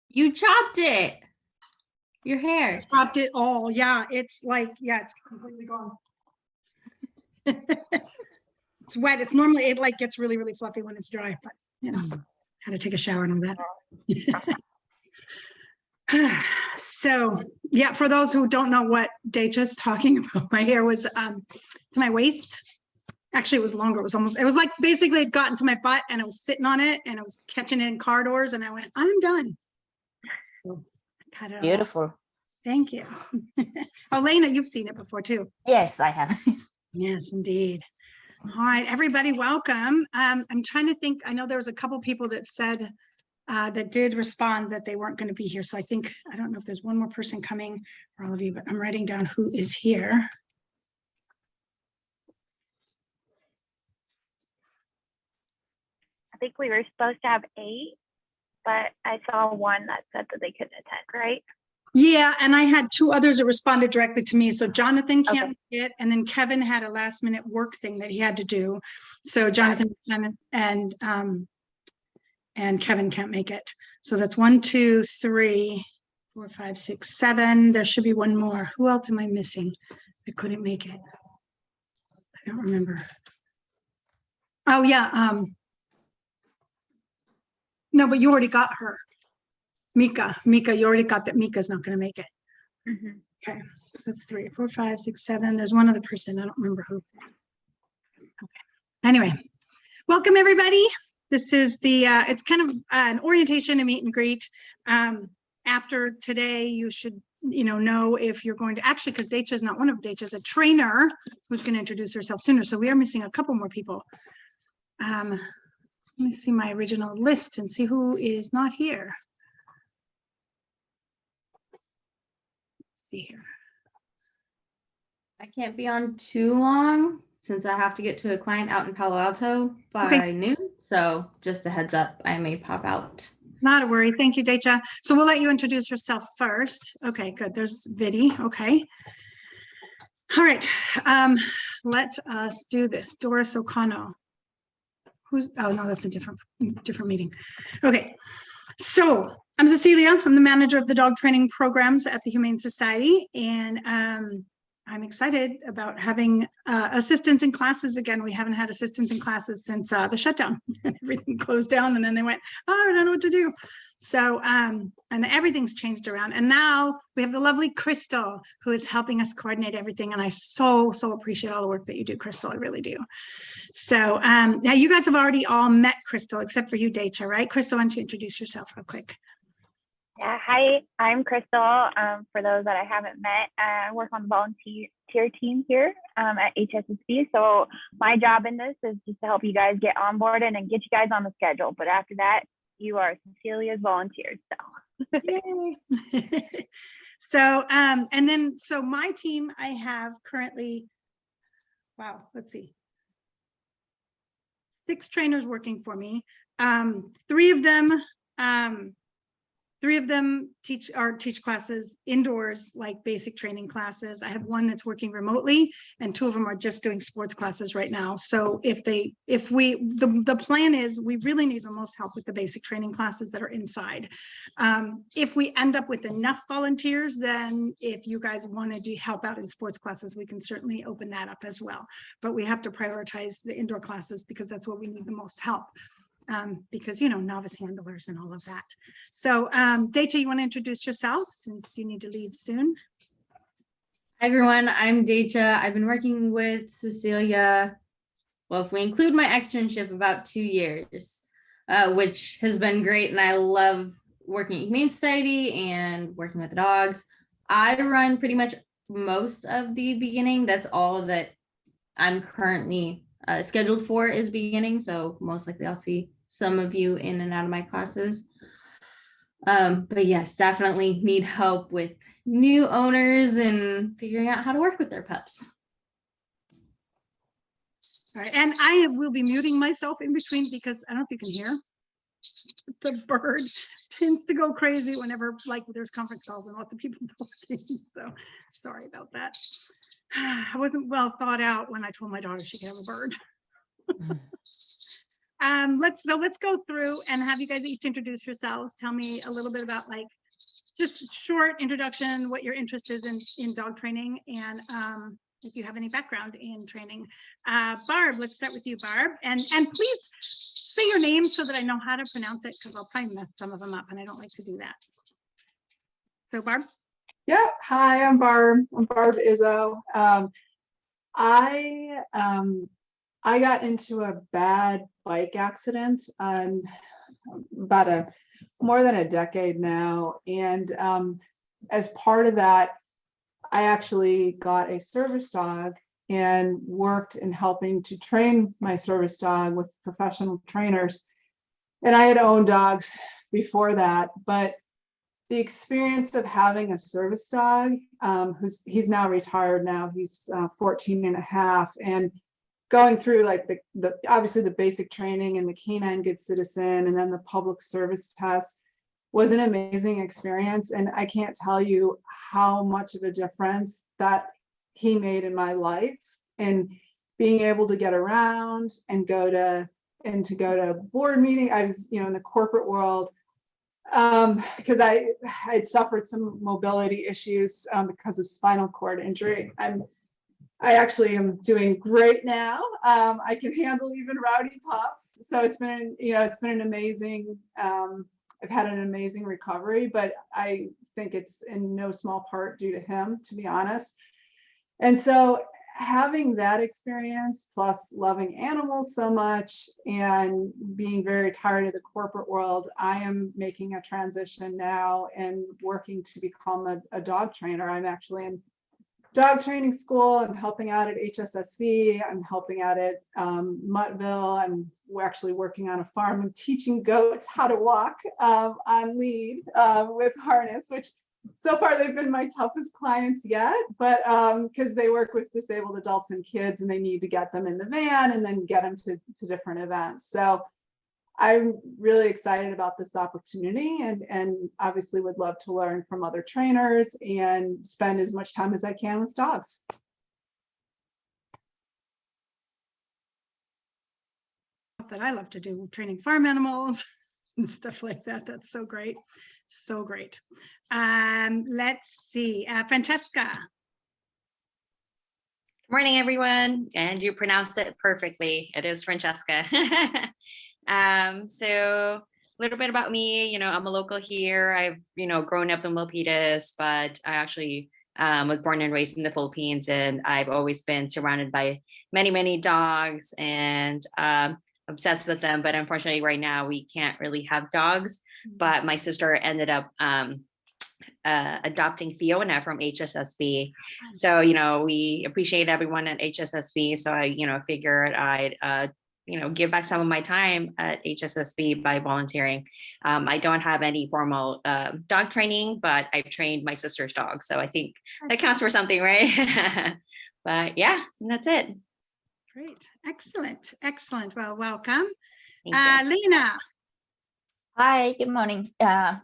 You chopped it. Your hair. Chopped it all. Yeah, it's like, yeah, it's completely gone. It's wet. It's normally, it like gets really, really fluffy when it's dry, but you know, had to take a shower and all that. So yeah, for those who don't know what Dacia's talking about, my hair was to my waist. Actually, it was longer. It was like basically it got into my butt and I was sitting on it and I was catching it in car doors and I went, I'm done. So I cut it Beautiful. off. Thank you. Oh, Lena, you've seen it before too. Yes, I have. Yes, indeed. All right, everybody, welcome. I'm trying to think. I know there was a couple people that said that did respond that they weren't going to be here. So I think, I don't know if there's one more person coming for all of you, but I'm writing down who is here. I think we were supposed to have 8, but I saw one that said that they couldn't attend, right? Yeah, and I had 2 others that responded directly to me. So Jonathan can't make it, and then Kevin had a last minute work thing that he had to do. So Jonathan and Kevin can't make it. So that's 1, 2, 3, 4, 5, 6, 7. There should be one more. Who else am I missing that couldn't make it? I don't remember. Oh yeah. No, but you already got her. Mika, you already got that. Mika's not going to make it. Okay, so that's 3, 4, 5, 6, 7. There's one other person. I don't remember who. Okay. Anyway, welcome everybody. This is the, it's kind of an orientation and meet and greet. After today, you should, know if you're going to, actually, because Dacia is not one of Dacia's a trainer who's going to introduce herself sooner. So we are missing a couple more people. Let me see my original list and see who is not here. Let's see here. I can't be on too long since I have to get to a client out in Palo Alto by noon. So just a heads up, I may pop out. Not a worry. Thank you, Dacia. So we'll let you introduce yourself first. Okay, good. There's Vidi. Okay. All right. Let us do this. Doris O'Connell. Who's, oh no, that's a different meeting. Okay. So I'm Cecilia. I'm the manager of the dog training programs at the Humane Society. And I'm excited about having assistants in classes again. We haven't had assistants in classes since the shutdown. Everything closed down and then they went, oh, I don't know what to do. So, and everything's changed around. And now we have the lovely Crystal who is helping us coordinate everything. And I so appreciate all the work that you do, Crystal. I really do. So now you guys have already all met Crystal, except for you, Dacia, right? Crystal, why don't you introduce yourself real quick? Yeah, hi, I'm Crystal. For those that I haven't met, I work on the volunteer team here at HSSB. So my job in this is just to help you guys get onboarded and get you guys on the schedule. But after that, you are Cecilia's volunteers. So. Yay. So, and then, so my team, I have currently, wow, let's see, 6 trainers working for me. 3 of them teach classes indoors, like basic training classes. I have one that's working remotely and 2 of them are just doing sports classes right now. So the plan is we really need the most help with the basic training classes that are inside. If we end up with enough volunteers, then if you guys want to help out in sports classes, we can certainly open that up as well. But we have to prioritize the indoor classes because that's where we need the most help. Because, novice handlers and all of that. So, Dacia, you want to introduce yourself since you need to leave soon? Hi, everyone. I'm Dacia. I've been working with Cecilia, well, if we include my externship, about 2 years, which has been great. And I love working at Humane Society and working with the dogs. I run pretty much most of the beginning. That's all that I'm currently scheduled for is beginning. So most likely I'll see some of you in and out of my classes. But yes, definitely need help with new owners and figuring out how to work with their pups. All right, and I will be muting myself in between because I don't know if you can hear. The bird tends to go crazy whenever there's conference calls and lots of people talking. So sorry about that. I wasn't well thought out when I told my daughter she could have a bird. let's go through and have you guys each introduce yourselves. Tell me a little bit about like just short introduction, what your interest is in dog training, and if you have any background in training. Barb, let's start with you, Barb, and please say your name so that I know how to pronounce it, because I'll probably mess some of them up and I don't like to do that. So Barb. Yeah, hi, I'm Barb. I'm Barb Izzo. I got into a bad bike accident about more than a decade now, and as part of that, I actually got a service dog and worked in helping to train my service dog with professional trainers. And I had owned dogs before that, but the experience of having a service dog, he's now retired now, he's 14 and a half, and going through like the obviously the basic training and the canine good citizen and then the public service test was an amazing experience. And I can't tell you how much of a difference that he made in my life, and being able to get around and go to board meeting. I was, in the corporate world, because I'd suffered some mobility issues because of spinal cord injury. I actually am doing great now. I can handle even rowdy pups. So it's been an amazing, I've had an amazing recovery, but I think it's in no small part due to him, to be honest. And so having that experience, plus loving animals so much and being very tired of the corporate world, I am making a transition now and working to become a dog trainer. I'm actually in dog training school. I'm helping out at HSSV. I'm helping out at Muttville. We're actually working on a farm and teaching goats how to walk on lead with harness, which so far they've been my toughest clients yet, but because they work with disabled adults and kids and they need to get them in the van and then get them to different events. So I'm really excited about this opportunity, and obviously would love to learn from other trainers and spend as much time as I can with dogs. That I love to do, training farm animals and stuff like that. That's so great. So great. Let's see, Francesca. Good morning, everyone. And you pronounced it perfectly. It is Francesca. So a little bit about me, I'm a local here. I've, grown up in Milpitas, but I actually was born and raised in the Philippines, and I've always been surrounded by many, many dogs and obsessed with them. But unfortunately, right now we can't really have dogs. But my sister ended up adopting Fiona from HSSB. So, we appreciate everyone at HSSB. So I, figured I'd, give back some of my time at HSSB by volunteering. I don't have any formal dog training, but I've trained my sister's dog. So I think that counts for something, right? But yeah, that's it. Great. Excellent. Excellent. Well, welcome. Thank you. Lena. Hi, good morning.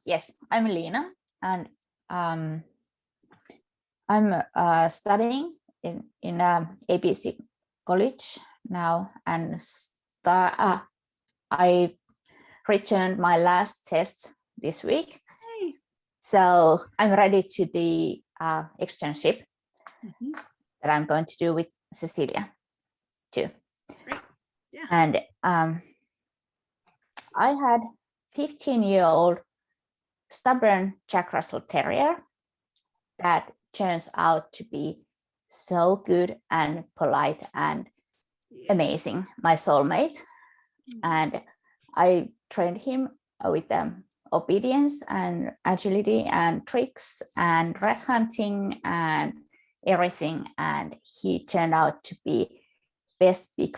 Yes, I'm Lena, and I'm studying in ABC college now, and I returned my last test this week. Hey. So I'm ready to the externship Mhm. that I'm going to do with Cecilia too. Great. Yeah. And I had 15-year-old stubborn Jack Russell Terrier that turns out to be so good and polite and amazing, my soulmate. And I trained him with obedience and agility and tricks and rat hunting and everything. And he turned out to be best big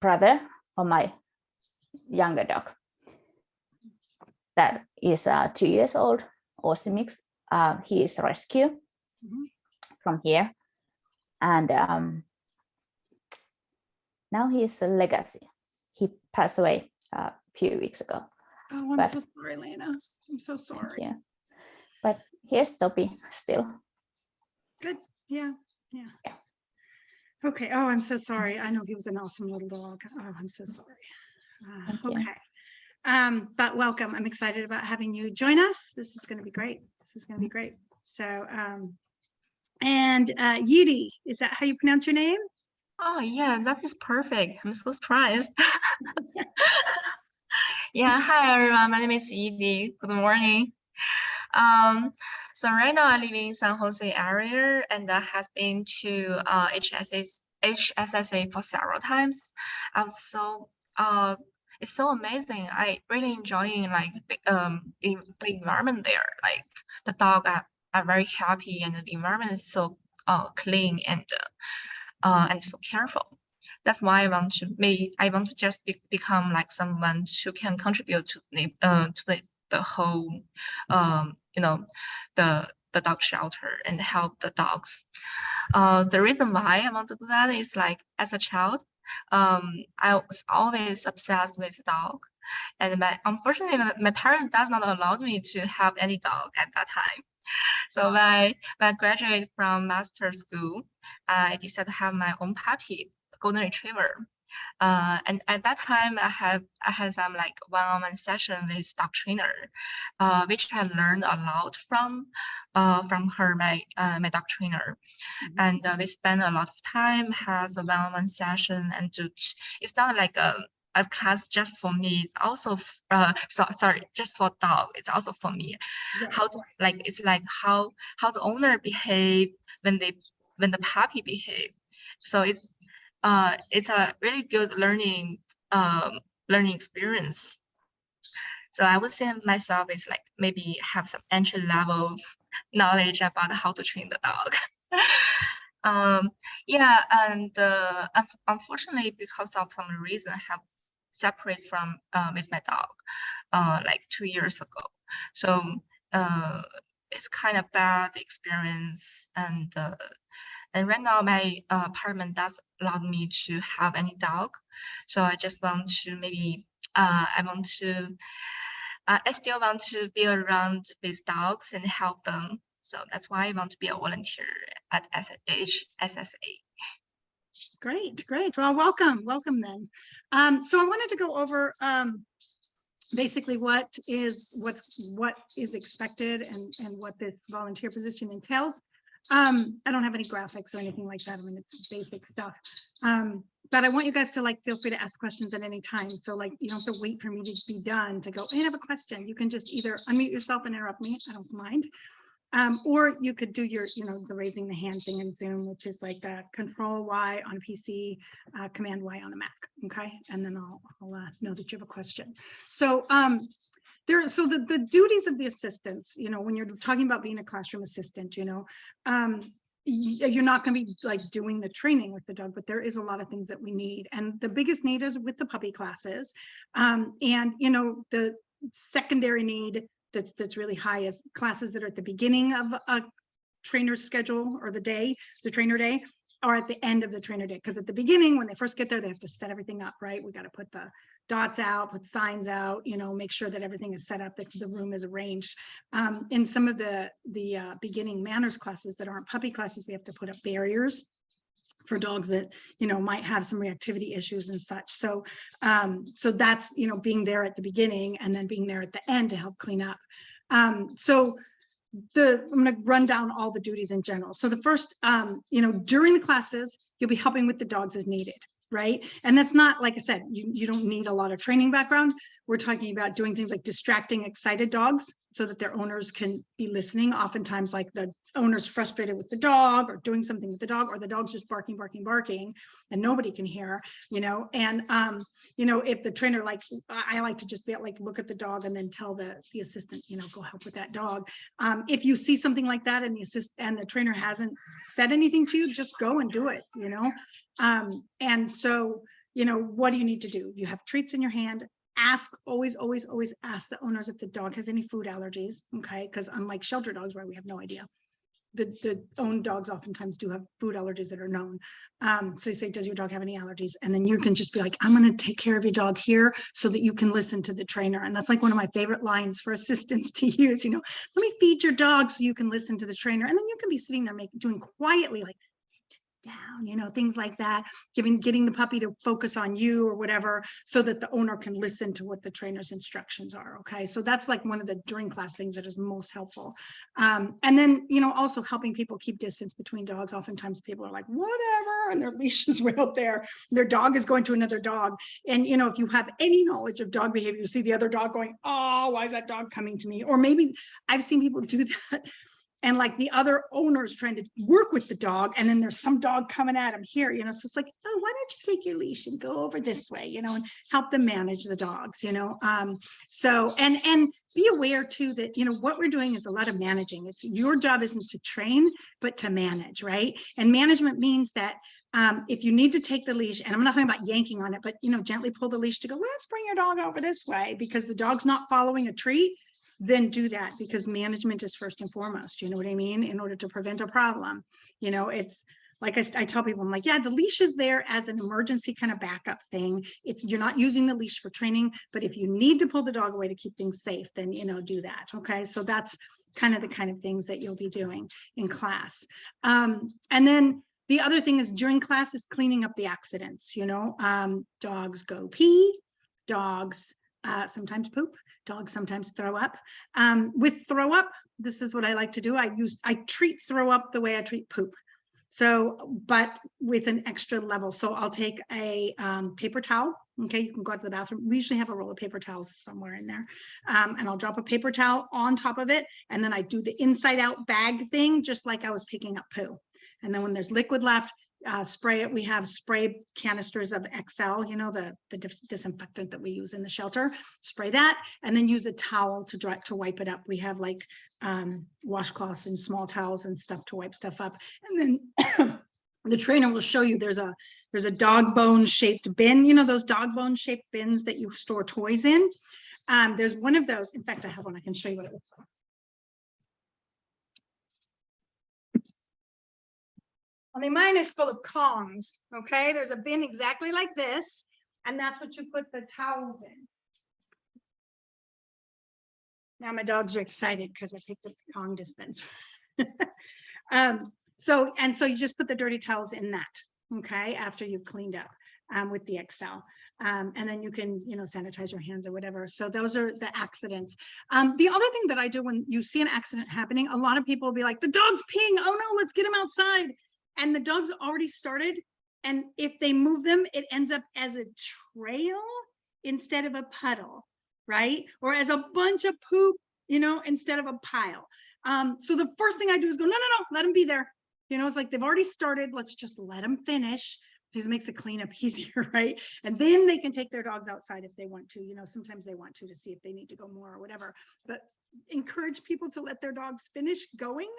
brother for my younger dog. That is 2 years old, Aussie mix. He is rescue from here. And now he is a legacy. He passed away a few weeks ago. Oh, I'm so sorry, Lena. I'm so sorry. Yeah. But here's Toby still. Good. Yeah. Okay. Oh, I'm so sorry. I know he was an awesome little dog. Oh, I'm so sorry. Thank you. Okay. But welcome. I'm excited about having you join us. This is going to be great. This is going to be great. So, and Yidi, is that how you pronounce your name? Oh yeah, that is perfect. I'm so surprised. Yeah, hi everyone. My name is Edie. Good morning. So right now I live in San Jose area and I have been to HSSA for several times. I was so it's so amazing. I really enjoying like the environment there. Like the dog are very happy and the environment is so clean and so careful. That's why I want to just become like someone who can contribute to the whole you know the dog shelter and help the dogs. The reason why I want to do that is like as a child, I was always obsessed with dog, and unfortunately my parents does not allow me to have any dog at that time. So when I graduated from master school, I decided to have my own puppy, golden retriever. And at that time, I had some like one-on-one session with dog trainer, which I learned a lot from her, my dog trainer. And we spent a lot of time has a one-on-one session, and it's not like a class just for me. It's also sorry, just for dog. It's also for me. Yeah. How to like it's like how the owner behave when the puppy behave. So it's a really good learning experience. So I would say myself is like maybe have some entry level knowledge about how to train the dog. Yeah, and unfortunately, because of some reason, I have separated from with my dog like 2 years ago. So it's kind of bad experience, and right now my apartment does allow me to have any dog. So I just want to maybe I still want to be around with dogs and help them. So that's why I want to be a volunteer at SSA. Great, great. Well, welcome then. So I wanted to go over basically what is expected and what this volunteer position entails. I don't have any graphics or anything like that. I mean, it's basic stuff. But I want you guys to like feel free to ask questions at any time. So like you don't have to wait for me to be done to go, I have a question. You can just either unmute yourself and interrupt me. I don't mind. Or you could do your, the raising the hand thing in Zoom, which is like Control Y on a PC, Command Y on a Mac. Okay, and then I'll know that you have a question. So the duties of the assistants, when you're talking about being a classroom assistant, you're not going to be like doing the training with the dog, but there is a lot of things that we need, and the biggest need is with the puppy classes, and the secondary need that's really high is classes that are at the beginning of a trainer's schedule or the trainer day, or at the end of the trainer day. Because at the beginning, when they first get there, they have to set everything up, right? We got to put the dots out, put signs out, make sure that everything is set up, that the room is arranged. In some of the beginning manners classes that aren't puppy classes, we have to put up barriers for dogs that might have some reactivity issues and such. So so that's being there at the beginning and then being there at the end to help clean up. So I'm going to run down all the duties in general. So the first, during the classes, you'll be helping with the dogs as needed, right? And that's not, like I said, you don't need a lot of training background. We're talking about doing things like distracting excited dogs so that their owners can be listening. Oftentimes, like the owner's frustrated with the dog or doing something with the dog, or the dog's just barking, and nobody can hear, and, if the trainer, like, I like to just be like, look at the dog and then tell the assistant, go help with that dog. If you see something like that and the trainer hasn't said anything to you, just go and do it, and so, what do you need to do? You have treats in your hand. Always ask the owners if the dog has any food allergies, okay? Because unlike shelter dogs where we have no idea, the owned dogs oftentimes do have food allergies that are known. So you say, does your dog have any allergies? And then you can just be like, I'm going to take care of your dog here so that you can listen to the trainer. And that's like one of my favorite lines for assistants to use, let me feed your dog so you can listen to the trainer. And then you can be sitting there doing quietly like, down, you know, things like that, getting the puppy to focus on you or whatever, so that the owner can listen to what the trainer's instructions are. Okay, so that's like one of the during class things that is most helpful. And then, you know, also helping people keep distance between dogs. Oftentimes people are like, whatever, and their leash is way out there, their dog is going to another dog. And, you know, if you have any knowledge of dog behavior, you see the other dog going, oh, why is that dog coming to me? Or maybe I've seen people do that, and like the other owner's trying to work with the dog, and then there's some dog coming at him here, you know, so it's like, oh, why don't you take your leash and go over this way, you know, and help them manage the dogs, you know. So, and be aware too that, you know, what we're doing is a lot of managing. It's your job isn't to train, but to manage, right? And management means that if you need to take the leash, and I'm not talking about yanking on it, but, you know, gently pull the leash to go, let's bring your dog over this way because the dog's not following a treat, then do that, because management is first and foremost, you know what I mean, in order to prevent a problem. You know, it's like I tell people, I'm like, yeah, the leash is there as an emergency kind of backup thing. You're not using the leash for training, but if you need to pull the dog away to keep things safe, then, you know, do that. Okay, so that's kind of things that you'll be doing in class. And then the other thing is during class is cleaning up the accidents. You know, dogs go pee, dogs sometimes poop, dogs sometimes throw up. With throw up, this is what I like to do. I treat throw up the way I treat poop. So, but with an extra level. So I'll take a paper towel. Okay, you can go out to the bathroom. We usually have a roll of paper towels somewhere in there. And I'll drop a paper towel on top of it. And then I do the inside out bag thing, just like I was picking up poo. And then when there's liquid left, spray it. We have spray canisters of XL, you know, the disinfectant that we use in the shelter. Spray that, and then use a towel to wipe it up. We have like washcloths and small towels and stuff to wipe stuff up. And then the trainer will show you there's a dog bone shaped bin, you know, those dog bone shaped bins that you store toys in. There's one of those. In fact, I have one. I can show you what it looks like. I mean, mine is full of Kongs, okay? There's a bin exactly like this, and that's what you put the towels in. Now my dogs are excited because I picked up the Kong dispenser. So you just put the dirty towels in that, okay, after you've cleaned up with the XL. And then you can, you know, sanitize your hands or whatever. So those are the accidents. The other thing that I do when you see an accident happening, a lot of people will be like, the dog's peeing, oh no, let's get him outside. And the dogs already started. And if they move them, it ends up as a trail instead of a puddle, right? Or as a bunch of poop, you know, instead of a pile. So the first thing I do is go, no, let them be there. You know, it's like they've already started. Let's just let them finish. Because it makes the cleanup easier, right? And then they can take their dogs outside if they want to. You know, sometimes they want to see if they need to go more or whatever. But encourage people to let their dogs finish going.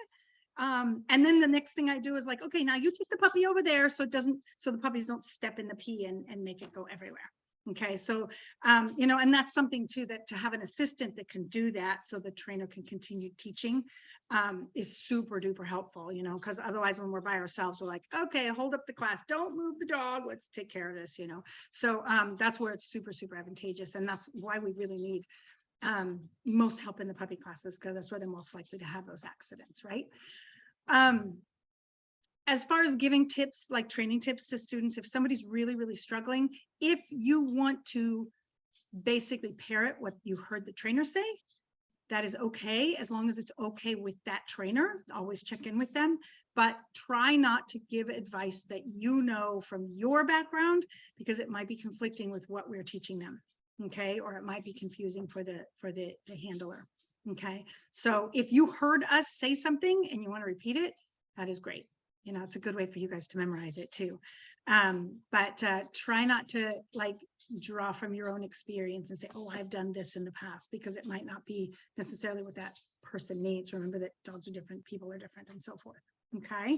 And then the next thing I do is like, okay, now you take the puppy over there so the puppies don't step in the pee and make it go everywhere. Okay, so, you know, and that's something too, that to have an assistant that can do that so the trainer can continue teaching is super duper helpful, you know, because otherwise when we're by ourselves, we're like, okay, hold up the class, don't move the dog, let's take care of this, you know. So that's where it's super, super advantageous. And that's why we really need most help in the puppy classes, because that's where they're most likely to have those accidents, right? As far as giving tips, like training tips to students, if somebody's really, really struggling, if you want to basically parrot what you heard the trainer say, that is okay, as long as it's okay with that trainer. Always check in with them, but try not to give advice that you know from your background, because it might be conflicting with what we're teaching them, okay? Or it might be confusing for the handler, okay? So if you heard us say something and you want to repeat it, that is great. You know, it's a good way for you guys to memorize it too. But try not to like draw from your own experience and say, oh, I've done this in the past, because it might not be necessarily what that person needs. Remember that dogs are different, people are different, and so forth. Okay.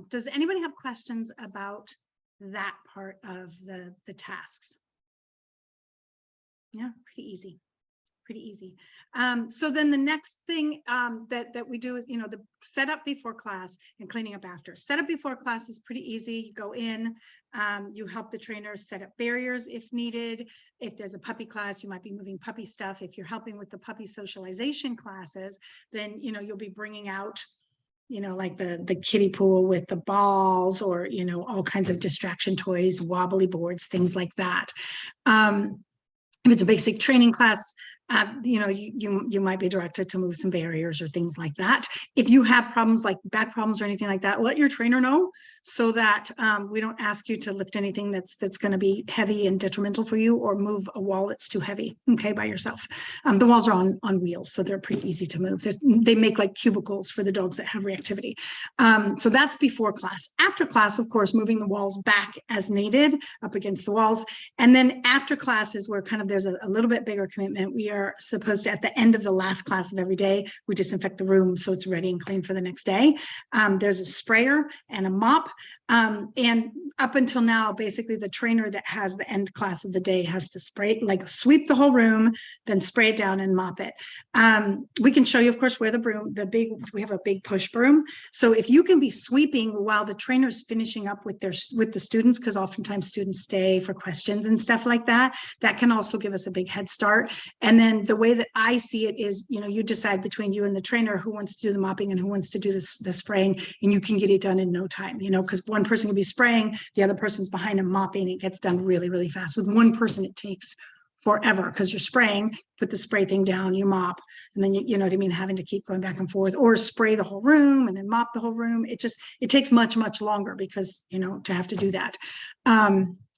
Does anybody have questions about that part of the tasks? Yeah, pretty easy. Pretty easy. So then the next thing that we do is, you know, the setup before class and cleaning up after. Setup before class is pretty easy. You go in, you help the trainers set up barriers if needed. If there's a puppy class, you might be moving puppy stuff. If you're helping with the puppy socialization classes, then, you know, you'll be bringing out you know, like the kiddie pool with the balls, or, you know, all kinds of distraction toys, wobbly boards, things like that. If it's a basic training class, you know, you might be directed to move some barriers or things like that. If you have problems like back problems or anything like that, let your trainer know, so that we don't ask you to lift anything that's going to be heavy and detrimental for you, or move a wall that's too heavy, okay, by yourself. The walls are on wheels, so they're pretty easy to move. They make like cubicles for the dogs that have reactivity. So that's before class. After class, of course, moving the walls back as needed up against the walls. And then after class is where kind of there's a little bit bigger commitment. We are supposed to, at the end of the last class of every day, we disinfect the room so it's ready and clean for the next day. There's a sprayer and a mop. And up until now, basically the trainer that has the end class of the day has to spray, like sweep the whole room, then spray it down and mop it. We can show you, of course, where the broom, we have a big push broom. So if you can be sweeping while the trainer's finishing up with the students, because oftentimes students stay for questions and stuff like that, that can also give us a big head start. And then the way that I see it is, you know, you decide between you and the trainer who wants to do the mopping and who wants to do the spraying, and you can get it done in no time, you know, because one person can be spraying, the other person's behind them mopping. It gets done really, really fast. With one person, it takes forever, because you're spraying, put the spray thing down, you mop, and then you know what I mean, having to keep going back and forth, or spray the whole room and then mop the whole room. It takes much, much longer, because, you know, to have to do that.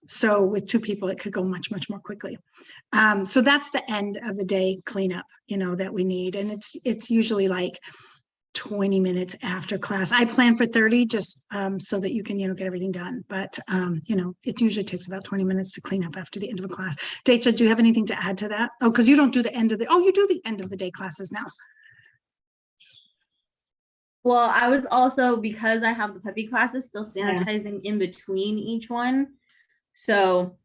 So with two people, it could go much, much more quickly. So that's the end of the day cleanup, you know, that we need. And it's usually like 20 minutes after class. I plan for 30 just so that you can, you know, get everything done. But, you know, it usually takes about 20 minutes to clean up after the end of a class. Deja, do you have anything to add to that? Oh, because you don't do the end of the, you do the end of the day classes now. Well, I was also, because I have the puppy classes, still sanitizing in between each one. So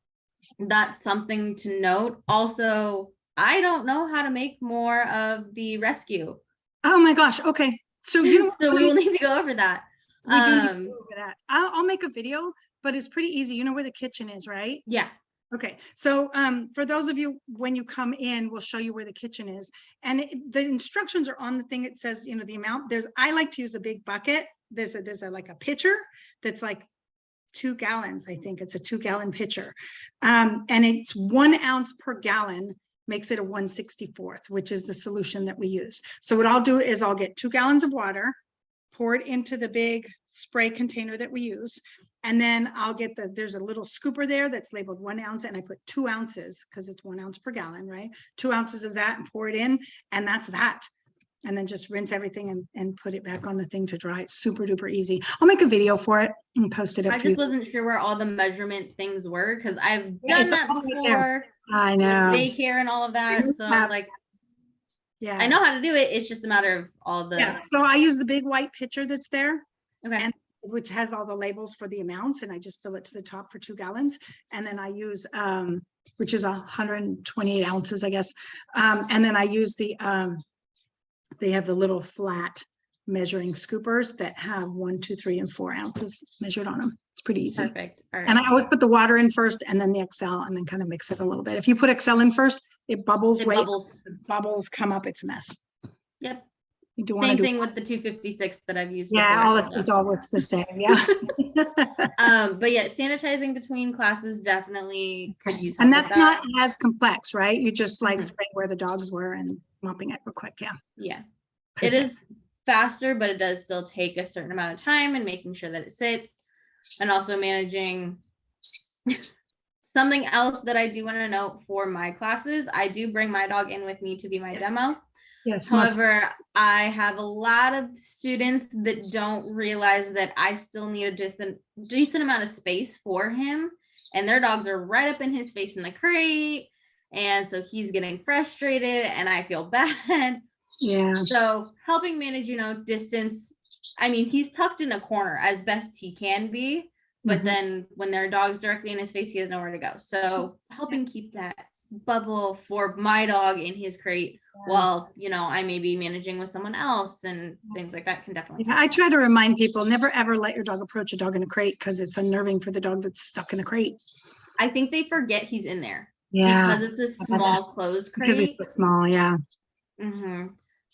that's something to note. Also, I don't know how to make more of the rescue. Oh my gosh. Okay. So you know, so we will need to go over that. We do need to go over that. I'll make a video, but it's pretty easy. You know where the kitchen is, right? Yeah. Okay. So for those of you, when you come in, we'll show you where the kitchen is. And the instructions are on the thing. It says, you know, the amount. I like to use a big bucket. There's like a pitcher that's like 2 gallons. I think it's a 2-gallon pitcher. And it's 1 ounce per gallon makes it a 1/64th, which is the solution that we use. So what I'll do is I'll get 2 gallons of water, pour it into the big spray container that we use. And then I'll get there's a little scooper there that's labeled 1 ounce, and I put 2 ounces, because it's 1 ounce per gallon, right? 2 ounces of that and pour it in, and that's that. And then just rinse everything and put it back on the thing to dry. It's super duper easy. I'll make a video for it and post it up. I just wasn't sure where all the measurement things were, because I've done that before. I know. Daycare and all of that. So I was like, yeah, I know how to do it. It's just a matter of all the. Yeah. So I use the big white pitcher that's there. Okay. And which has all the labels for the amounts, and I just fill it to the top for 2 gallons. And then I use, which is 128 ounces, I guess. And then I use they have the little flat measuring scoopers that have 1, 2, 3, and 4 ounces measured on them. It's pretty easy. Perfect. All right. And I always put the water in first and then the Excel, and then kind of mix it a little bit. If you put Excel in first, it bubbles. Bubbles come up. It's a mess. Yep. You do Same thing with the 256 that I've used. Yeah, it all works the same. Yeah. But yeah, sanitizing between classes definitely could use. And that's not as complex, right? You just like spraying where the dogs were and mopping it real quick. Yeah. Yeah. Perfect. It is faster, but it does still take a certain amount of time, and making sure that it sits, and also managing. Something else that I do want to note for my classes, I do bring my dog in with me to be my demo. Yes. However, I have a lot of students that don't realize that I still need a decent amount of space for him, and their dogs are right up in his face in the crate, and so he's getting frustrated, and I feel bad. Yeah. So helping manage, you know, distance. I mean, he's tucked in a corner as best he can be, but then when there are dogs directly in his face, he has nowhere to go. So helping keep that bubble for my dog in his crate while, you know, I may be managing with someone else and things like that can definitely help. I try to remind people, never ever let your dog approach a dog in a crate, because it's unnerving for the dog that's stuck in the crate. I think they forget he's in there. Yeah. Because it's a small closed crate. Because it's so small, yeah.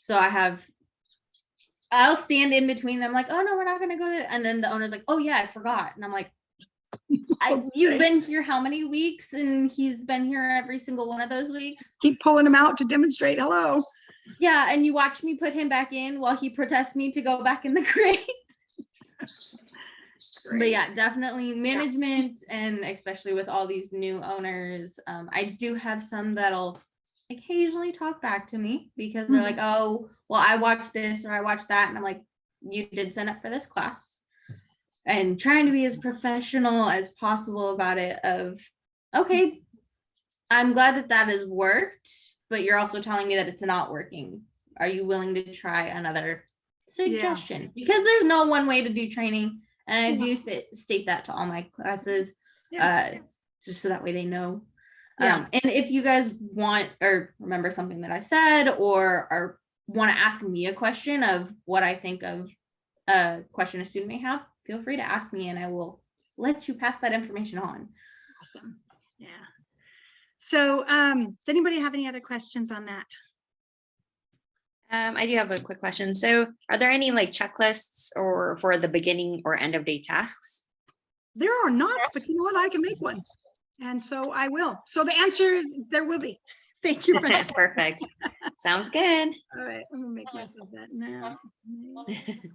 So I have I'll stand in between them like, oh no, we're not gonna go there. And then the owner's like, oh yeah, I forgot. And I'm like, you've been here how many weeks? And he's been here every single one of those weeks. Keep pulling him out to demonstrate. Hello. Yeah, and you watch me put him back in while he protests me to go back in the crate. But yeah, definitely management, and especially with all these new owners, I do have some that'll occasionally talk back to me because they're like, oh, well, I watched this or I watched that. And I'm like, you did sign up for this class. And trying to be as professional as possible about it of, okay, I'm glad that that has worked, but you're also telling me that it's not working. Are you willing to try another suggestion? Because there's no one way to do training. And I do state that to all my classes, just so that way they know. And if you guys want or remember something that I said, or want to ask me a question of what I think of a question a student may have, feel free to ask me and I will let you pass that information on. Awesome. Yeah. So does anybody have any other questions on that? I do have a quick question. So are there any like checklists or for the beginning or end of day tasks? There are not, but you know what? I can make one. And so I will. So the answer is there will be. Thank you. Perfect. Sounds good. All right. I'm going to make myself that now.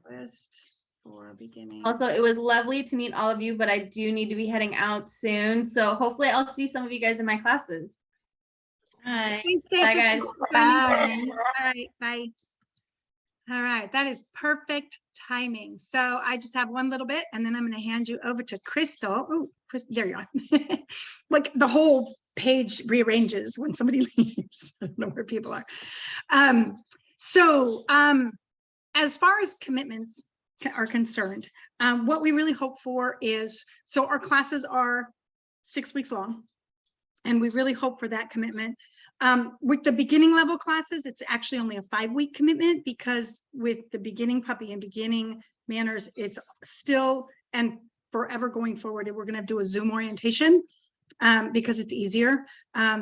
List for beginning. Also, it was lovely to meet all of you, but I do need to be heading out soon. So hopefully I'll see some of you guys in my classes. Hi. Thanks, Bye, guys. Bye. All right. Bye. All right. That is perfect timing. So I just have one little bit and then I'm going to hand you over to Crystal. Oh, there you are. Like the whole page rearranges when somebody leaves. I don't know where people are. As far as commitments are concerned, what we really hope for is, so our classes are 6 weeks long, and we really hope for that commitment. With the beginning level classes, it's actually only a 5-week commitment, because with the beginning puppy and beginning manners, it's still and forever going forward, we're going to do a Zoom orientation because it's easier.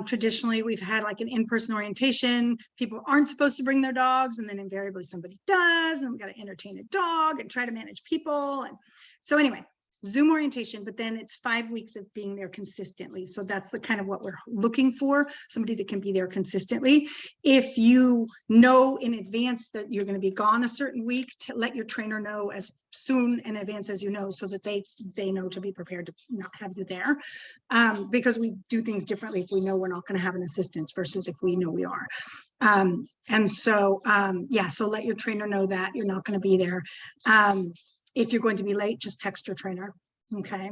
Traditionally, we've had like an in-person orientation. People aren't supposed to bring their dogs, and then invariably somebody does, and we got to entertain a dog and try to manage people. And so anyway, Zoom orientation, but then it's 5 weeks of being there consistently. So that's the kind of what we're looking for, somebody that can be there consistently. If you know in advance that you're going to be gone a certain week, to let your trainer know as soon in advance as you know, so that they know to be prepared to not have you there. Because we do things differently if we know we're not going to have an assistant versus if we know we are. So let your trainer know that you're not going to be there. If you're going to be late, just text your trainer. Okay.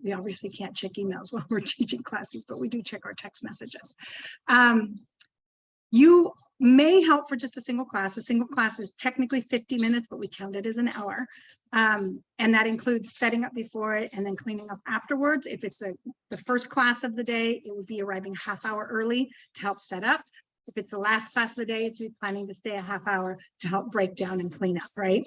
We obviously can't check emails while we're teaching classes, but we do check our text messages. You may help for just a single class. A single class is technically 50 minutes, but we count it as an hour. And that includes setting up before it and then cleaning up afterwards. If it's the first class of the day, it would be arriving a half hour early to help set up. If it's the last class of the day, it's planning to stay a half hour to help break down and clean up, right?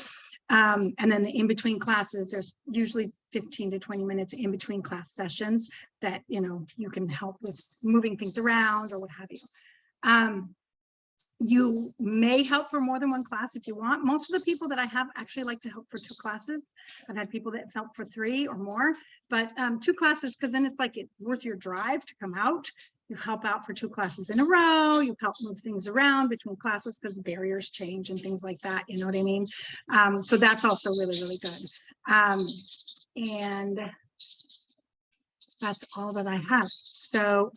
And then the in-between classes, there's usually 15 to 20 minutes in between class sessions that, you can help with moving things around or what have you. You may help for more than one class if you want. Most of the people that I have actually like to help for 2 classes. I've had people that help for 3 or more, but 2 classes, because then it's like it's worth your drive to come out. You help out for 2 classes in a row. You help move things around between classes because barriers change and things like that. You know what I mean? So that's also really, really good. And that's all that I have. So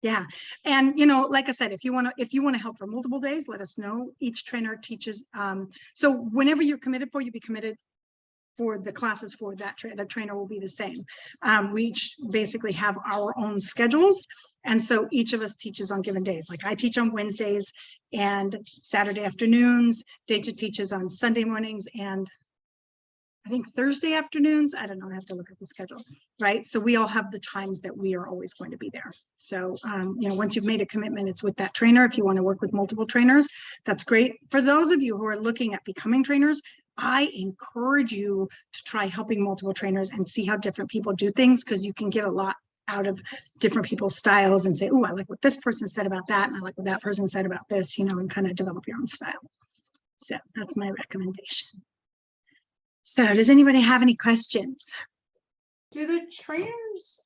yeah. And, like I said, if you want to help for multiple days, let us know. Each trainer teaches. So whenever you're committed for, you be committed for the classes for that the trainer will be the same. We each basically have our own schedules. And so each of us teaches on given days. Like I teach on Wednesdays and Saturday afternoons. Deja teaches on Sunday mornings and I think Thursday afternoons. I don't know. I have to look at the schedule, right? So we all have the times that we are always going to be there. So, once you've made a commitment, it's with that trainer. If you want to work with multiple trainers, that's great. For those of you who are looking at becoming trainers, I encourage you to try helping multiple trainers and see how different people do things, because you can get a lot out of different people's styles and say, oh, I like what this person said about that. And I like what that person said about this, and kind of develop your own style. So that's my recommendation. So does anybody have any questions? Do the trainers,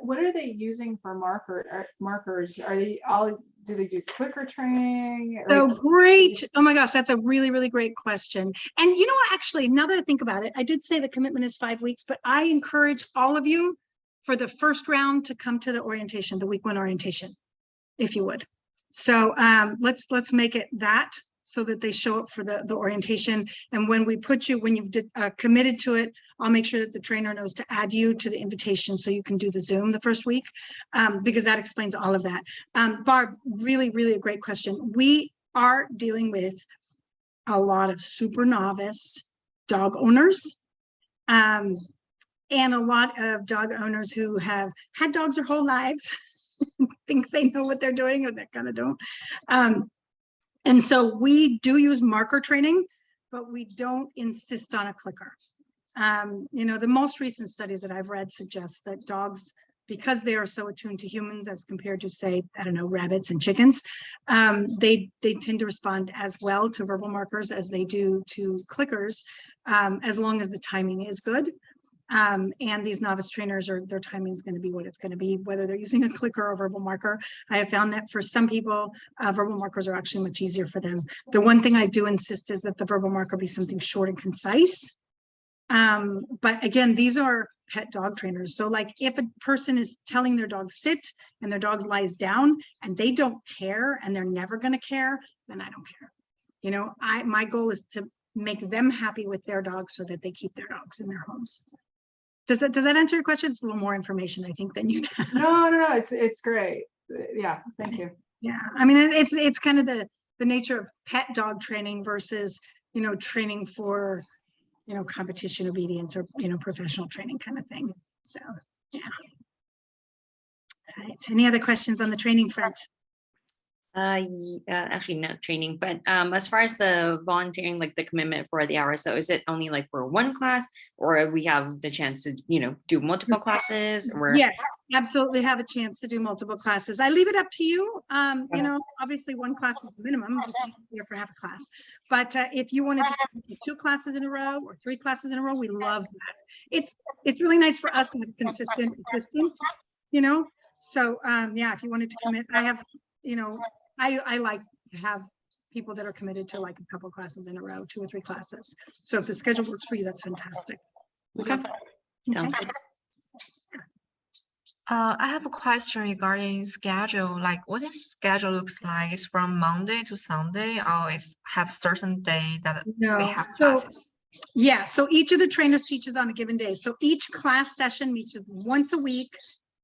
what are they using for markers? Are they all, do they do clicker training? So great. Oh my gosh, that's a really, really great question. And you know what, actually, now that I think about it, I did say the commitment is 5 weeks, but I encourage all of you for the first round to come to the orientation, the week 1 orientation, if you would. So let's make it that, so that they show up for the orientation. And when we put you, when you've committed to it, I'll make sure that the trainer knows to add you to the invitation so you can do the Zoom the first week, because that explains all of that. Barb, really, really a great question. We are dealing with a lot of super novice dog owners, and a lot of dog owners who have had dogs their whole lives, think they know what they're doing, or they kind of don't. And so we do use marker training, but we don't insist on a clicker. You know, the most recent studies that I've read suggest that dogs, because they are so attuned to humans as compared to, say, I don't know, rabbits and chickens, they tend to respond as well to verbal markers as they do to clickers, as long as the timing is good. And these novice trainers, their timing is going to be what it's going to be, whether they're using a clicker or a verbal marker. I have found that for some people, verbal markers are actually much easier for them. The one thing I do insist is that the verbal marker be something short and concise. But again, these are pet dog trainers. So like if a person is telling their dog sit and their dog lies down and they don't care and they're never going to care, then I don't care. You know, my goal is to make them happy with their dog so that they keep their dogs in their homes. Does that answer your question? It's a little more information, I think, than you asked. No, it's great. Yeah, thank you. Yeah, I mean, it's kind of the nature of pet dog training versus, you know, training for, you know, competition obedience or, you know, professional training kind of thing. So, yeah. All right. Any other questions on the training front? Actually not training, but as far as the volunteering, like the commitment for the hour, so is it only like for one class, or we have the chance to, you know, do multiple classes? Or Yes, absolutely have a chance to do multiple classes. I leave it up to you. You know, obviously one class is the minimum. You can't be here for half a class. But if you wanted to do 2 classes in a row or 3 classes in a row, we love that. It's really nice for us to have consistent, you know. So yeah, if you wanted to commit, I have, you know, I like to have people that are committed to like a couple classes in a row, 2 or 3 classes. So if the schedule works for you, that's fantastic. okay, sounds good. I have a question regarding schedule. Like, what is schedule looks like? Is from Monday to Sunday, or is have certain day that we have classes? Yeah, so each of the trainers teaches on a given day. So each class session meets once a week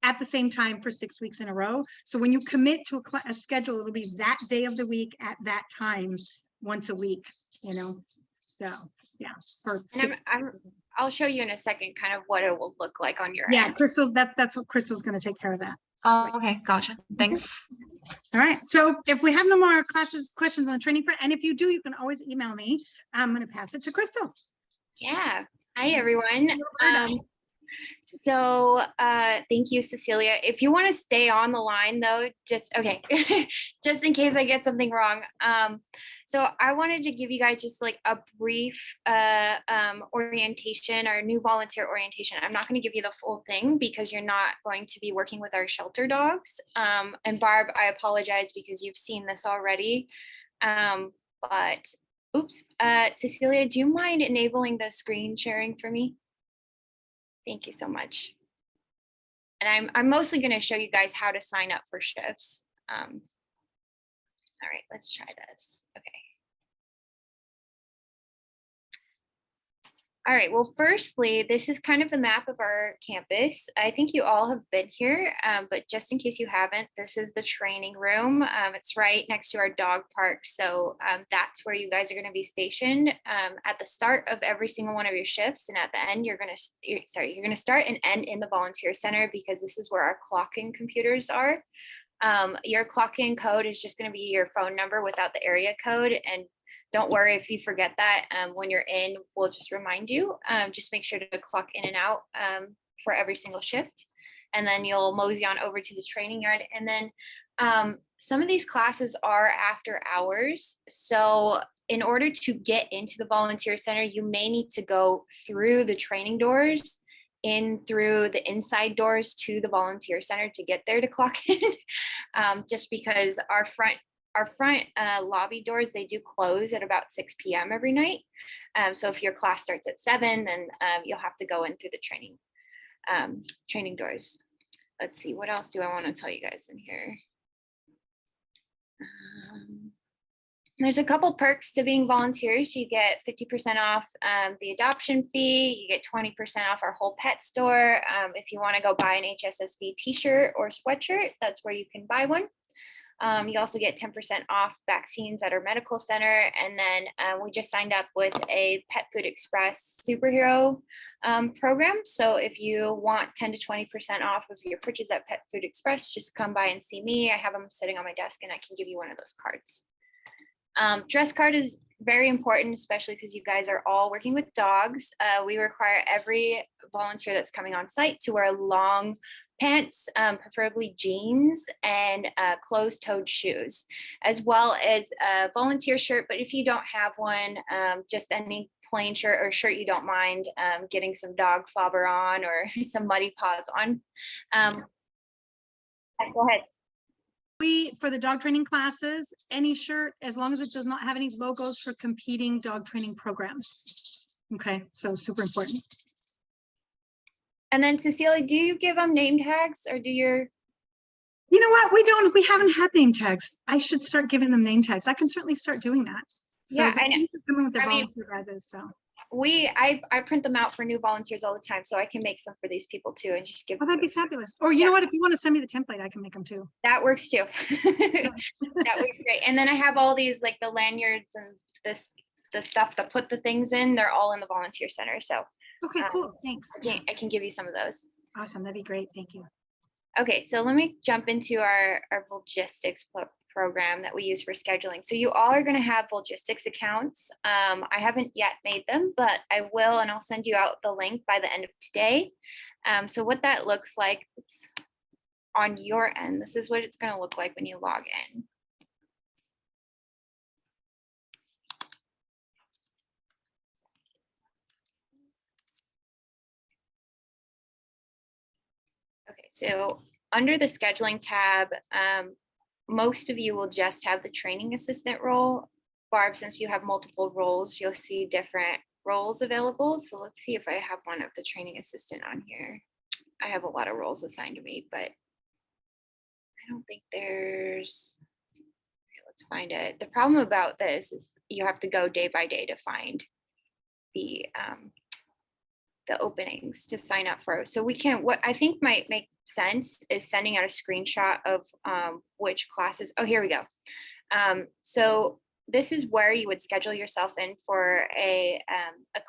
at the same time for 6 weeks in a row. So when you commit to a schedule, it'll be that day of the week at that time, once a week, you know? So, yeah. I'll show you in a second kind of what it will look like on your yeah, end. Crystal, that's what Crystal's going to take care of that. Oh, okay, gotcha. Thanks. All right, so if we have no more questions on the training front, and if you do, you can always email me. I'm going to pass it to Crystal. Yeah. Hi, everyone. So thank you, Cecilia. If you want to stay on the line though, just okay, just in case I get something wrong. So I wanted to give you guys just like a brief orientation, our new volunteer orientation. I'm not going to give you the full thing because you're not going to be working with our shelter dogs. And Barb, I apologize because you've seen this already. But oops, Cecilia, do you mind enabling the screen sharing for me? Thank you so much. And I'm mostly going to show you guys how to sign up for shifts. All right, let's try this. Okay. All right, well, firstly, this is kind of the map of our campus. I think you all have been here, but just in case you haven't, this is the training room. It's right next to our dog park. So that's where you guys are gonna be stationed at the start of every single one of your shifts. And at the end, you're gonna start and end in the volunteer center because this is where our clock-in computers are. Your clock-in code is just gonna be your phone number without the area code. And don't worry if you forget that. When you're in, we'll just remind you. Just make sure to clock in and out for every single shift. And then you'll mosey on over to the training yard. And then some of these classes are after hours. So in order to get into the volunteer center, you may need to go through the training doors, in through the inside doors to the volunteer center to get there to clock in. Just because our front lobby doors, they do close at about 6 p.m. every night. So if your class starts at 7, then you'll have to go in through the training doors. Let's see, what else do I want to tell you guys in here? There's a couple perks to being volunteers. You get 50% off the adoption fee. You get 20% off our whole pet store. If you want to go buy an HSSV t-shirt or sweatshirt, that's where you can buy one. You also get 10% off vaccines at our medical center. And then we just signed up with a Pet Food Express superhero program. So if you want 10 to 20% off of your purchase at Pet Food Express, just come by and see me. I have them sitting on my desk and I can give you one of those cards. Dress code is very important, especially because you guys are all working with dogs. We require every volunteer that's coming on site to wear long pants, preferably jeans, and closed-toed shoes, as well as a volunteer shirt. But if you don't have one, just any plain shirt or shirt you don't mind getting some dog slobber on or some muddy paws on. Go ahead. For the dog training classes, any shirt, as long as it does not have any logos for competing dog training programs. Okay, so super important. And then Cecilia, do you give them name tags or do your? You know what? We haven't had name tags. I should start giving them name tags. I can certainly start doing that. So Yeah, I know. coming with the I mean, volunteer badges, so. I print them out for new volunteers all the time, so I can make some for these people too and just give. Oh, that'd be fabulous. Or you know what? If you want to send me the template, I can make them too. That works too. That works great. And then I have all these like the lanyards and the stuff to put the things in. They're all in the volunteer center. So Okay, cool. Thanks. I can give you some of those. Awesome. That'd be great. Thank you. Okay, so let me jump into our logistics program that we use for scheduling. So you all are going to have logistics accounts. I haven't yet made them, but I will, and I'll send you out the link by the end of today. So what that looks like on your end, this is what it's going to look like when you log in. Okay, so under the scheduling tab, most of you will just have the training assistant role. Barb, since you have multiple roles, you'll see different roles available. So let's see if I have one of the training assistant on here. I have a lot of roles assigned to me, but I don't think there's, okay, let's find it. The problem about this is you have to go day by day to find the openings to sign up for. So we can, what I think might make sense is sending out a screenshot of which classes. Oh, here we go. So this is where you would schedule yourself in for a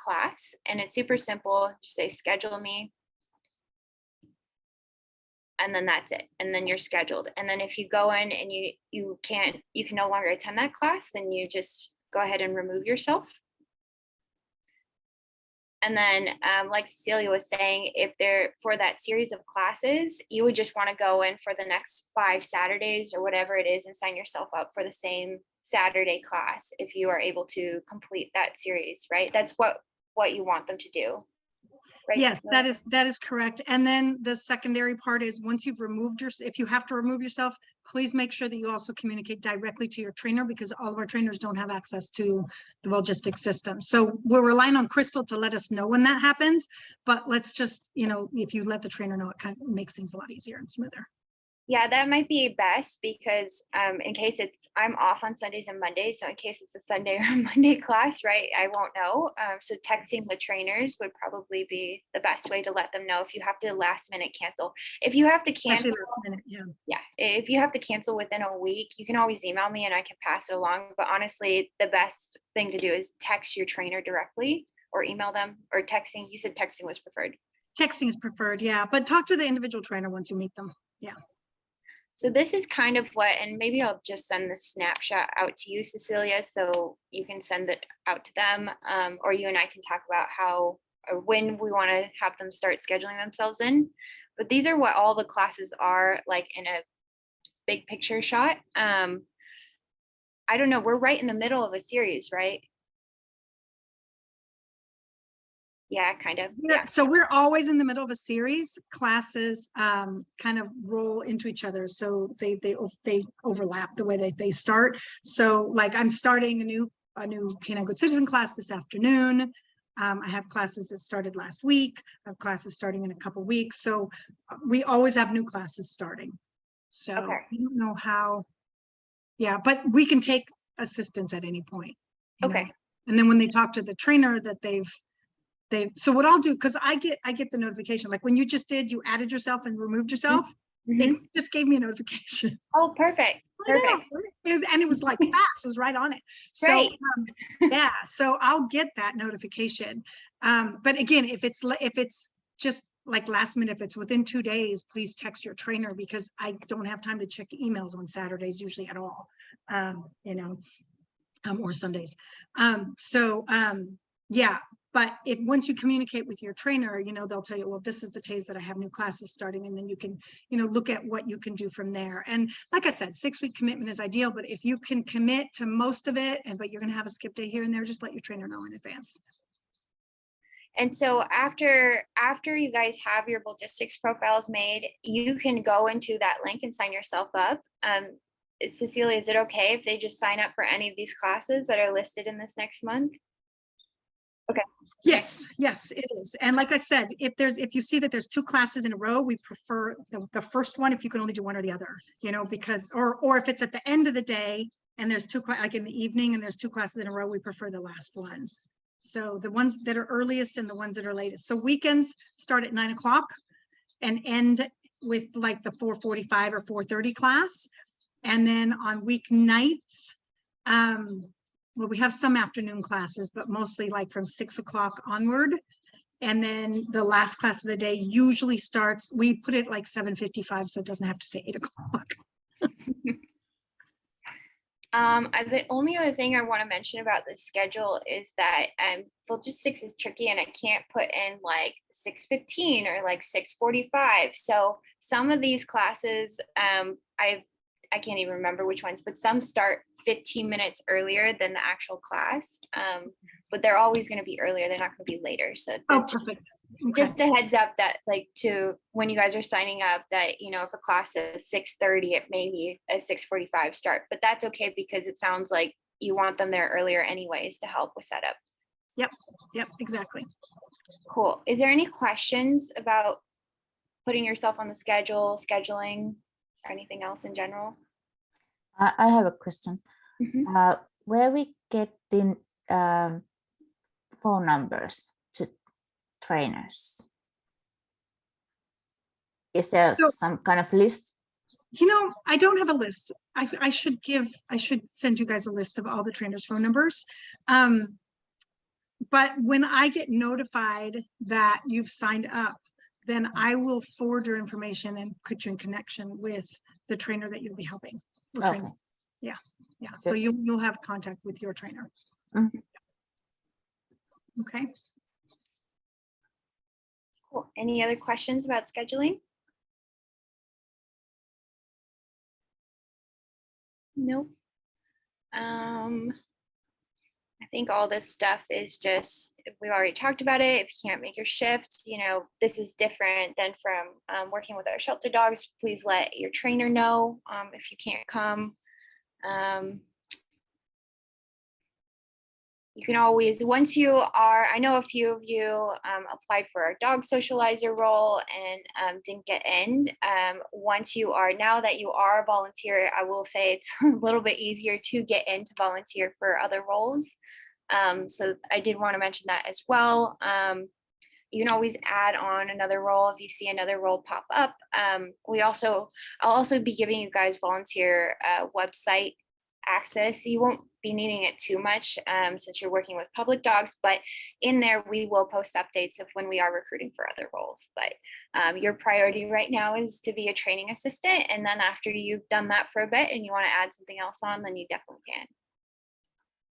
class, and it's super simple. Just say schedule me, and then that's it. And then you're scheduled. And then if you go in and you can no longer attend that class, then you just go ahead and remove yourself. And then, like Cecilia was saying, if they're for that series of classes, you would just want to go in for the next 5 Saturdays or whatever it is and sign yourself up for the same Saturday class if you are able to complete that series, right? That's what you want them to do. Right? Yes, that is correct. And then the secondary part is once you've removed if you have to remove yourself, please make sure that you also communicate directly to your trainer, because all of our trainers don't have access to the logistics system. So we're relying on Crystal to let us know when that happens, but let's just, if you let the trainer know, it kind of makes things a lot easier and smoother. Yeah, that might be best because in case I'm off on Sundays and Mondays. So in case it's a Sunday or a Monday class, right, I won't know. So texting the trainers would probably be the best way to let them know if you have to last minute cancel. If you have to cancel, if you have to cancel within a week, you can always email me and I can pass it along. But honestly, the best thing to do is text your trainer directly or email them, or texting. You said texting was preferred. Texting is preferred, yeah. But talk to the individual trainer once you meet them. Yeah. So this is kind of what, and maybe I'll just send the snapshot out to you, Cecilia, so you can send it out to them, or you and I can talk about how or when we want to have them start scheduling themselves in. But these are what all the classes are like in a big picture shot. I don't know, we're right in the middle of a series, right? Yeah, kind of. Yeah. So we're always in the middle of a series. Classes kind of roll into each other, so they overlap the way that they start. So like I'm starting a new Canine Good Citizen class this afternoon. I have classes that started last week. I have classes starting in a couple weeks. So we always have new classes starting. So Okay. I don't know how. Yeah, but we can take assistance at any point. You know? Okay. And then when they talk to the trainer that so what I'll do, because I get the notification, like when you just did, you added yourself and removed yourself, it Mhm. just gave me a notification. Oh, perfect. I know, Perfect. right? And it was like fast, it was right on it. So Great. yeah, so I'll get that notification. But again, if it's just like last minute, if it's within 2 days, please text your trainer, because I don't have time to check emails on Saturdays usually at all. You know, or Sundays. Yeah, but if once you communicate with your trainer, you know, they'll tell you, well, this is the days that I have new classes starting, and then you can, you know, look at what you can do from there. And like I said, 6-week commitment is ideal, but if you can commit to most of it, but you're going to have a skip day here and there, just let your trainer know in advance. And so after you guys have your logistics profiles made, you can go into that link and sign yourself up. Cecilia, is it okay if they just sign up for any of these classes that are listed in this next month? Okay. Yes, it is. And like I said, if you see that there's 2 classes in a row, we prefer the first one if you can only do one or the other, you know, because, or if it's at the end of the day and there's 2, like in the evening and there's 2 classes in a row, we prefer the last one. So the ones that are earliest and the ones that are latest. So weekends start at 9 o'clock and end with like the 4:45 or 4:30 class. And then on weeknights, well, we have some afternoon classes, but mostly like from 6 o'clock onward. And then the last class of the day usually starts, we put it like 7:55, so it doesn't have to say 8 o'clock. The only other thing I want to mention about the schedule is that logistics is tricky, and I can't put in like 6:15 or like 6:45. So some of these classes, I can't even remember which ones, but some start 15 minutes earlier than the actual class. But they're always going to be earlier. They're not going to be later. So Oh, perfect. Okay. just a heads up that like to when you guys are signing up that, you know, if a class is 6:30, it may be a 6:45 start, but that's okay because it sounds like you want them there earlier anyways to help with setup. Yep, exactly. Cool. Is there any questions about putting yourself on the schedule, scheduling, or anything else in general? I have a question. Mhm. Where we get the phone numbers to trainers? Is there So- some kind of list? You know, I don't have a list. I should send you guys a list of all the trainers' phone numbers. But when I get notified that you've signed up, then I will forward your information and put you in connection with the trainer that you'll be helping. or Okay. training. Yeah. So Good. you'll have contact with your trainer. Mhm. Okay. Cool. Any other questions about scheduling? Nope. I think all this stuff is just, we've already talked about it. If you can't make your shift, you know, this is different than from working with our shelter dogs. Please let your trainer know if you can't come. You can always, once you are, I know a few of you applied for our dog socializer role and didn't get in. Once you are, now that you are a volunteer, I will say it's a little bit easier to get in to volunteer for other roles. So I did want to mention that as well. You can always add on another role if you see another role pop up. I'll also be giving you guys volunteer website access. You won't be needing it too much since you're working with public dogs, but in there we will post updates of when we are recruiting for other roles. But your priority right now is to be a training assistant, and then after you've done that for a bit and you want to add something else on, then you definitely can.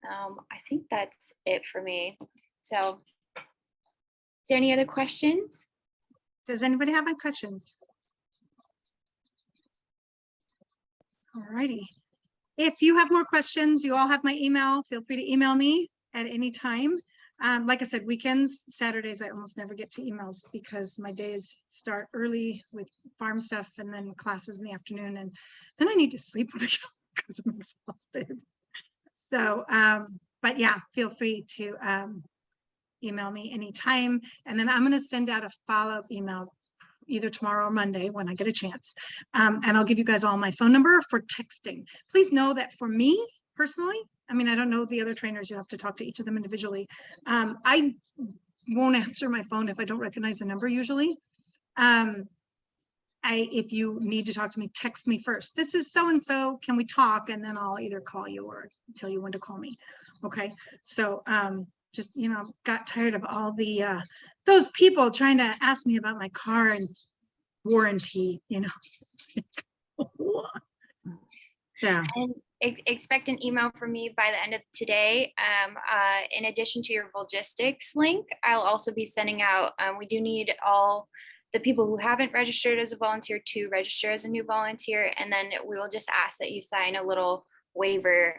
I think that's it for me. So is there any other questions? Does anybody have any questions? All righty. if you have more questions, you all have my email. Feel free to email me at any time. Like I said, weekends, Saturdays, I almost never get to emails because my days start early with farm stuff and then classes in the afternoon. And then I need to sleep when I go because I'm exhausted. So, but yeah, feel free to email me anytime. And then I'm going to send out a follow-up email either tomorrow or Monday when I get a chance. And I'll give you guys all my phone number for texting. Please know that for me personally, I mean, I don't know the other trainers, you have to talk to each of them individually. I won't answer my phone if I don't recognize the number usually. If you need to talk to me, text me first. This is so-and-so, can we talk? And then I'll either call you or tell you when to call me. Okay, so just, you know, got tired of all the those people trying to ask me about my car and warranty, you know. Yeah. And expect an email from me by the end of today. In addition to your logistics link, I'll also be sending out, we do need all the people who haven't registered as a volunteer to register as a new volunteer. And then we will just ask that you sign a little waiver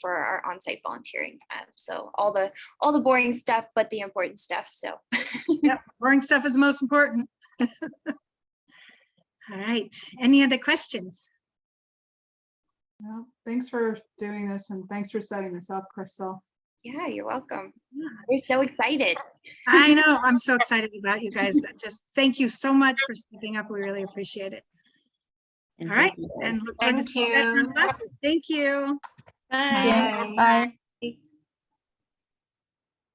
for our on-site volunteering. So all the boring stuff, but the important stuff. So yeah, boring stuff is most important. All right. Any other questions? No, thanks for doing this and thanks for setting this up, Crystal. yeah, you're welcome. We're so excited. I know. I'm so excited about you guys. Just thank you so much for stepping up. We really appreciate it. And All right. thank you And guys. look forward to Thank seeing you guys in you. classes. Thank you. Bye. Yes, bye.